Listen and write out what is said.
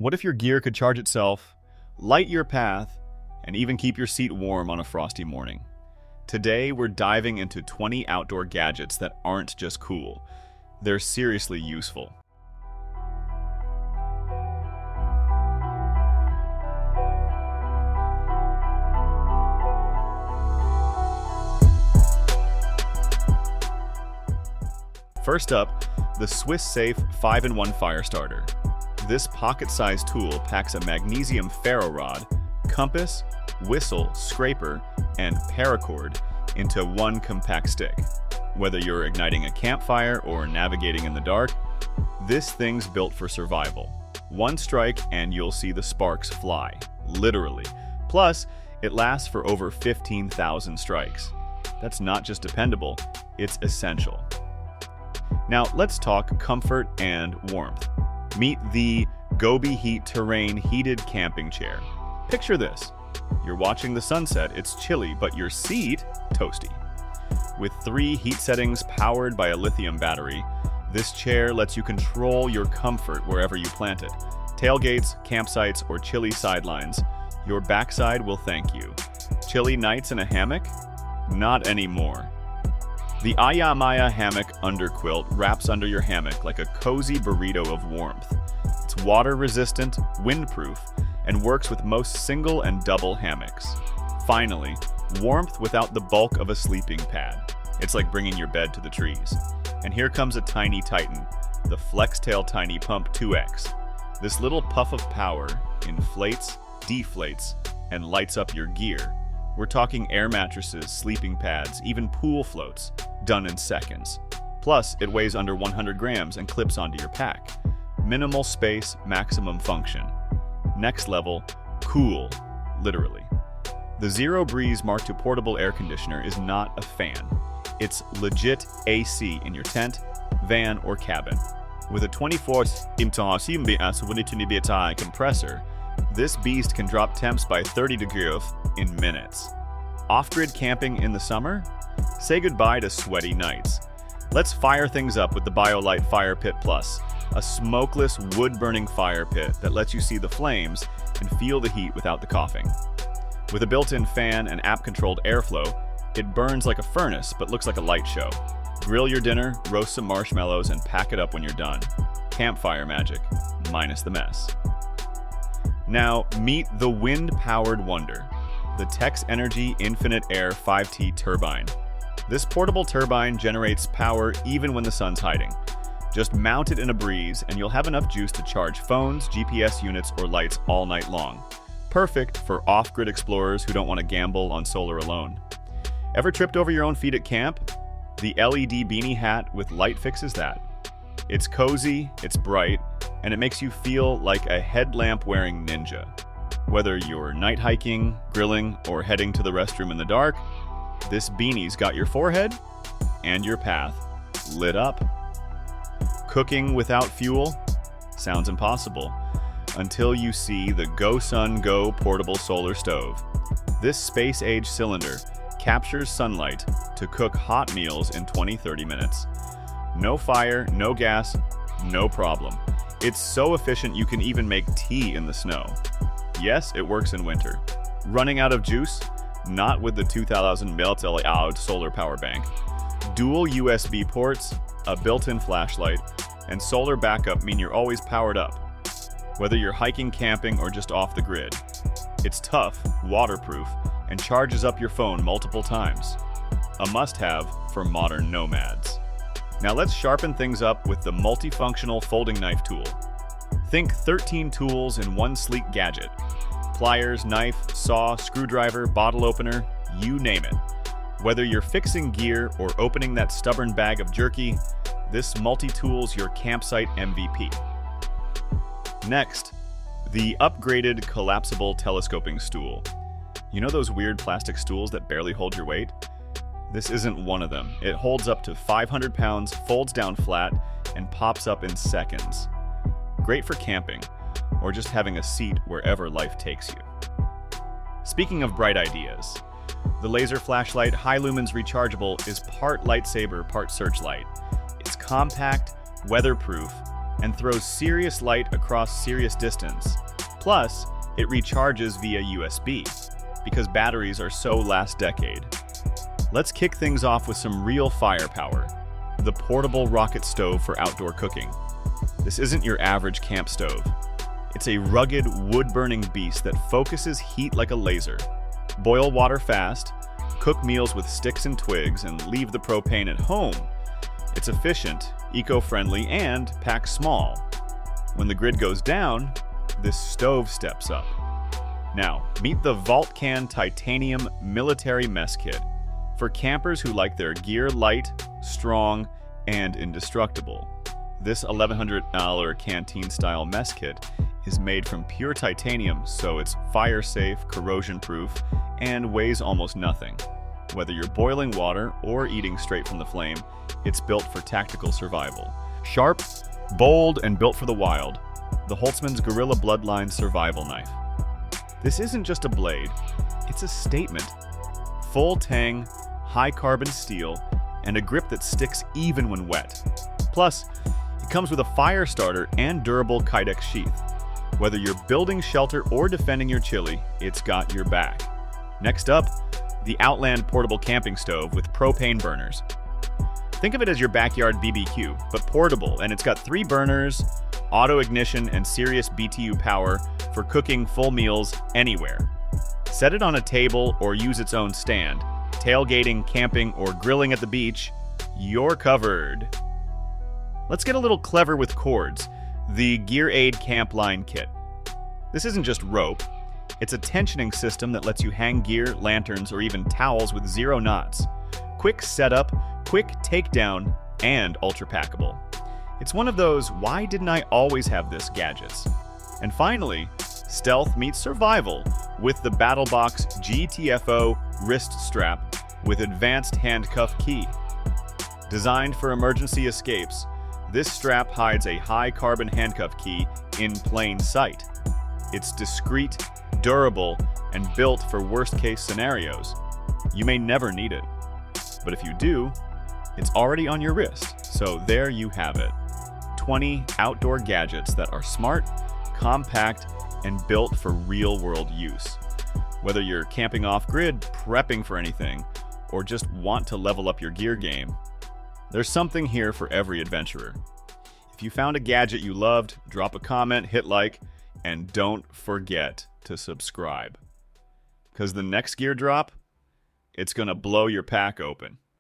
What if your gear could charge itself, light your path, and even keep your seat warm on a frosty morning? Today, we're diving into 20 outdoor gadgets that aren't just cool. They're seriously useful. First up, the Swiss-safe 5-in-1 fire starter. This pocket-sized tool packs a magnesium ferro rod, compass, whistle, scraper, and paracord into one compact stick. Whether you're igniting a campfire or navigating in the dark, this thing's built for survival. One strike and you'll see the sparks fly, literally. Plus, it lasts for over 15,000 strikes. That's not just dependable, it's essential. Now let's talk comfort and warmth. Meet the Gobi Heat Terrain Heated Camping Chair. Picture this. You're watching the sunset, it's chilly, but your seat, toasty. With 3 heat settings powered by a lithium battery, this chair lets you control your comfort wherever you plant it. Tailgates, campsites, or chilly sidelines, your backside will thank you. Chilly nights in a hammock? Not anymore. The Ayamaya Hammock Underquilt wraps under your hammock like a cozy burrito of warmth. It's water-resistant, windproof, and works with most single and double hammocks. Finally, warmth without the bulk of a sleeping pad. It's like bringing your bed to the trees. And here comes a tiny titan, the Flextail Tiny Pump 2X. This little puff of power inflates, deflates, and lights up your gear. We're talking air mattresses, sleeping pads, even pool floats, done in seconds. Plus, it weighs under 100 grams and clips onto your pack. Minimal space, maximum function. Next level, cool, literally. The Zero Breeze Mark II portable air conditioner is not a fan. It's legit AC in your tent, van, or cabin. With a 24-inch compressor, this beast can drop temps by 30 degrees in minutes. Off-grid camping in the summer? Say goodbye to sweaty nights. Let's fire things up with the BioLite Fire Pit Plus, a smokeless wood-burning fire pit that lets you see the flames and feel the heat without the coughing. With a built-in fan and app-controlled airflow, it burns like a furnace but looks like a light show. Grill your dinner, roast some marshmallows, and pack it up when you're done. Campfire magic, minus the mess. Now, meet the wind-powered wonder, the Tex Energy Infinite Air 5T turbine. This portable turbine generates power even when the sun's hiding. Just mount it in a breeze and you'll have enough juice to charge phones, GPS units, or lights all night long. Perfect for off-grid explorers who don't want to gamble on solar alone. Ever tripped over your own feet at camp? The LED beanie hat with light fixes that. It's cozy, it's bright, and it makes you feel like a headlamp-wearing ninja. Whether you're night hiking, grilling, or heading to the restroom in the dark, this beanie's got your forehead and your path lit up. Cooking without fuel? Sounds impossible. Until you see the GoSun Go Portable Solar Stove. This space-age cylinder captures sunlight to cook hot meals in 20-30 minutes. No fire, no gas, no problem. It's so efficient you can even make tea in the snow. Yes, it works in winter. Running out of juice? Not with the 2000 mAh solar power bank. Dual USB ports, a built-in flashlight, and solar backup mean you're always powered up. Whether you're hiking, camping, or just off the grid. It's tough, waterproof, and charges up your phone multiple times. A must-have for modern nomads. Now let's sharpen things up with the multifunctional folding knife tool. Think 13 tools in one sleek gadget. Pliers, knife, saw, screwdriver, bottle opener, you name it. Whether you're fixing gear or opening that stubborn bag of jerky, this multi-tool's your campsite MVP. Next, the upgraded collapsible telescoping stool. You know those weird plastic stools that barely hold your weight? This isn't one of them. It holds up to 500 pounds, folds down flat, and pops up in seconds. Great for camping, or just having a seat wherever life takes you. Speaking of bright ideas, the laser flashlight High Lumen's rechargeable is part lightsaber, part searchlight. It's compact, weatherproof, and throws serious light across serious distance. Plus, it recharges via USB, because batteries are so last decade. Let's kick things off with some real firepower. The portable rocket stove for outdoor cooking. This isn't your average camp stove. It's a rugged, wood-burning beast that focuses heat like a laser. Boil water fast, cook meals with sticks and twigs, and leave the propane at home. It's efficient, eco-friendly, and packs small. When the grid goes down, this stove steps up. Now, meet the VaultCan Titanium Military Mess Kit for campers who like their gear light, strong, and indestructible. This $1,100 canteen-style mess kit is made from pure titanium, so it's fire-safe, corrosion-proof, and weighs almost nothing. Whether you're boiling water or eating straight from the flame, it's built for tactical survival. Sharp, bold, and built for the wild, the Holtzman's Guerrilla Bloodline Survival Knife. This isn't just a blade, it's a statement. Full tang, high-carbon steel, and a grip that sticks even when wet. Plus, it comes with a fire starter and durable Kydex sheath. Whether you're building shelter or defending your chili, it's got your back. Next up, the Outland portable camping stove with propane burners. Think of it as your backyard BBQ, but portable, and it's got 3 burners, auto ignition, and serious BTU power for cooking full meals anywhere. Set it on a table or use its own stand. Tailgating, camping, or grilling at the beach, you're covered. Let's get a little clever with cords. The Gear Aid Campline Kit. This isn't just rope. It's a tensioning system that lets you hang gear, lanterns, or even towels with 0 knots. Quick setup, quick takedown, and ultra-packable. It's one of those "why didn't I always have this" gadgets. And finally, stealth meets survival with the BattleBox GTFO wrist strap with advanced handcuff key. Designed for emergency escapes, this strap hides a high-carbon handcuff key in plain sight. It's discreet, durable, and built for worst-case scenarios. You may never need it, but if you do, it's already on your wrist, so there you have it. 20 outdoor gadgets that are smart, compact, and built for real-world use. Whether you're camping off-grid, prepping for anything, or just want to level up your gear game, there's something here for every adventurer. If you found a gadget you loved, drop a comment, hit like, and don't forget to subscribe. Because the next gear drop, it's gonna blow your pack open.